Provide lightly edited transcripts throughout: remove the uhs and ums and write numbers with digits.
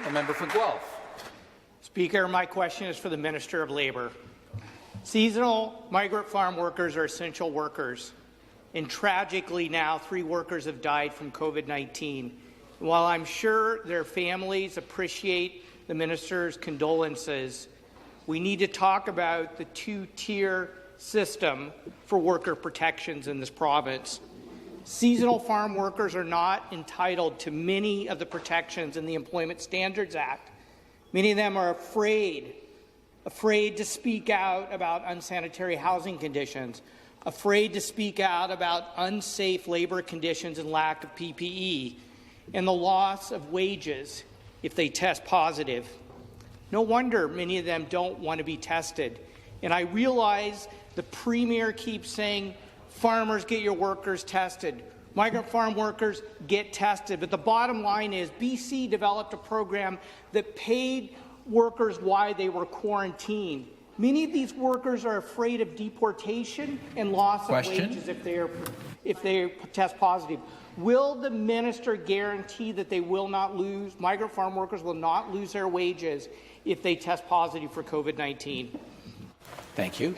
The member for Guelph. Speaker, my question is for the Minister of Labour. Seasonal migrant farm workers are essential workers, and tragically now 3 workers have died from COVID-19. While I'm sure their families appreciate the minister's condolences, we need to talk about the 2-tier system for worker protections in this province. Seasonal farm workers are not entitled to many of the protections in the Employment Standards Act. Many of them are afraid to speak out about unsanitary housing conditions, afraid to speak out about unsafe labour conditions and lack of PPE, and the loss of wages if they test positive. No wonder many of them don't want to be tested. And I realize the Premier keeps saying, farmers, get your workers tested. Migrant farm workers get tested. But the bottom line is BC developed a program that paid workers while they were quarantined. Many of these workers are afraid of deportation and loss of wages if they test positive. Will the minister guarantee that they will not lose, migrant farm workers will not lose their wages if they test positive for COVID-19? Thank you.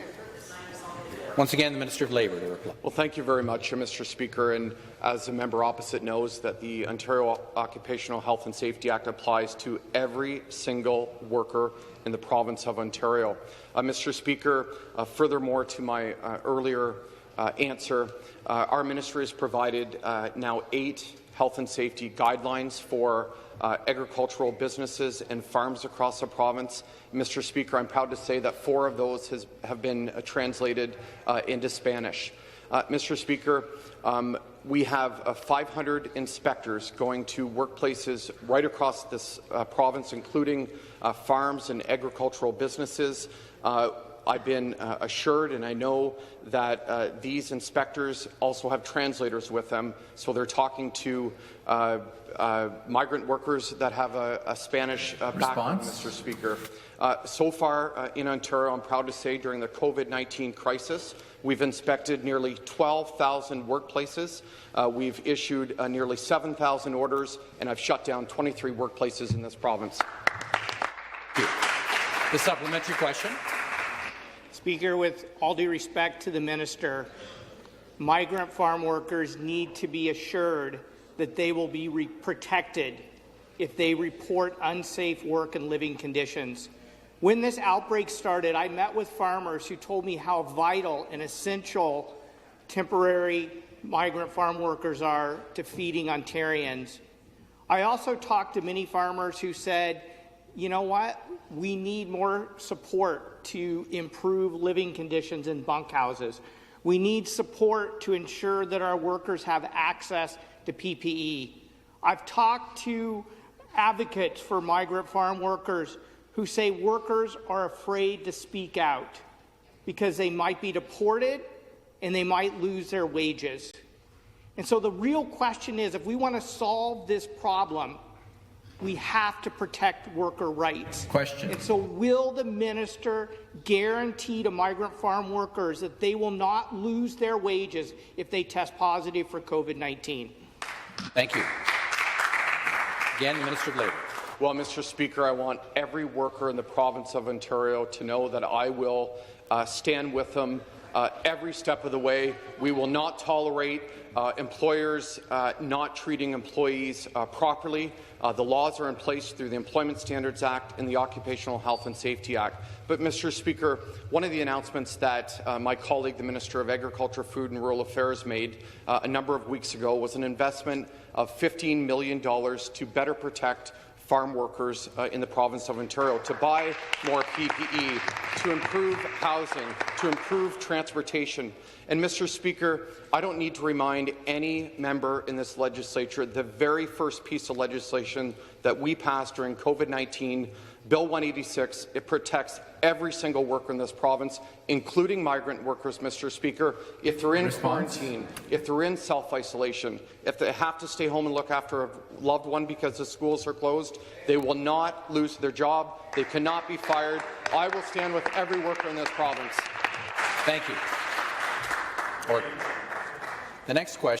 Once again, the Minister of Labour to reply. Well, thank you very much, Mr. Speaker. And as the member opposite knows, that the Ontario Occupational Health and Safety Act applies to every single worker in the province of Ontario. Mr. Speaker, furthermore to my earlier answer, our ministry has provided now 8 health and safety guidelines for agricultural businesses and farms across the province. Mr. Speaker, I'm proud to say that 4 of those have been translated into Spanish. Mr. Speaker, we have 500 inspectors going to workplaces right across this province, including farms and agricultural businesses. I've been assured, and I know that these inspectors also have translators with them, so they're talking to migrant workers that have a Spanish background, Mr. Speaker. So far in Ontario, I'm proud to say, during the COVID-19 crisis, we've inspected nearly 12,000 workplaces. We've issued nearly 7,000 orders, and I've shut down 23 workplaces in this province. The supplementary question. Speaker, with all due respect to the minister, migrant farm workers need to be assured that they will be protected if they report unsafe work and living conditions. When this outbreak started, I met with farmers who told me how vital and essential temporary migrant farm workers are to feeding Ontarians. I also talked to many farmers who said, you know what, we need more support to improve living conditions in bunkhouses. We need support to ensure that our workers have access to PPE. I've talked to advocates for migrant farm workers who say workers are afraid to speak out because they might be deported and they might lose their wages. And so the real question is, if we want to solve this problem, we have to protect worker rights. Question. And so will the minister guarantee to migrant farm workers that they will not lose their wages if they test positive for COVID-19? Thank you. Again, the Minister of Labour. Well, Mr. Speaker, I want every worker in the province of Ontario to know that I will stand with them every step of the way. We will not tolerate employers not treating employees properly. The laws are in place through the Employment Standards Act and the Occupational Health and Safety Act. But, Mr. Speaker, one of the announcements that my colleague, the Minister of Agriculture, Food and Rural Affairs, made a number of weeks ago was an investment of $15 million to better protect farm workers in the province of Ontario, to buy more PPE, to improve housing, to improve transportation. And, Mr. Speaker, I don't need to remind any member in this legislature the very first piece of legislation that we passed during COVID-19, Bill 186, it protects every single worker in this province, including migrant workers, Mr. Speaker. If they're in quarantine, if they're in self-isolation, if they have to stay home and look after a loved one because the schools are closed, they will not lose their job. They cannot be fired. I will stand with every worker in this province. Thank you. Order. The next question.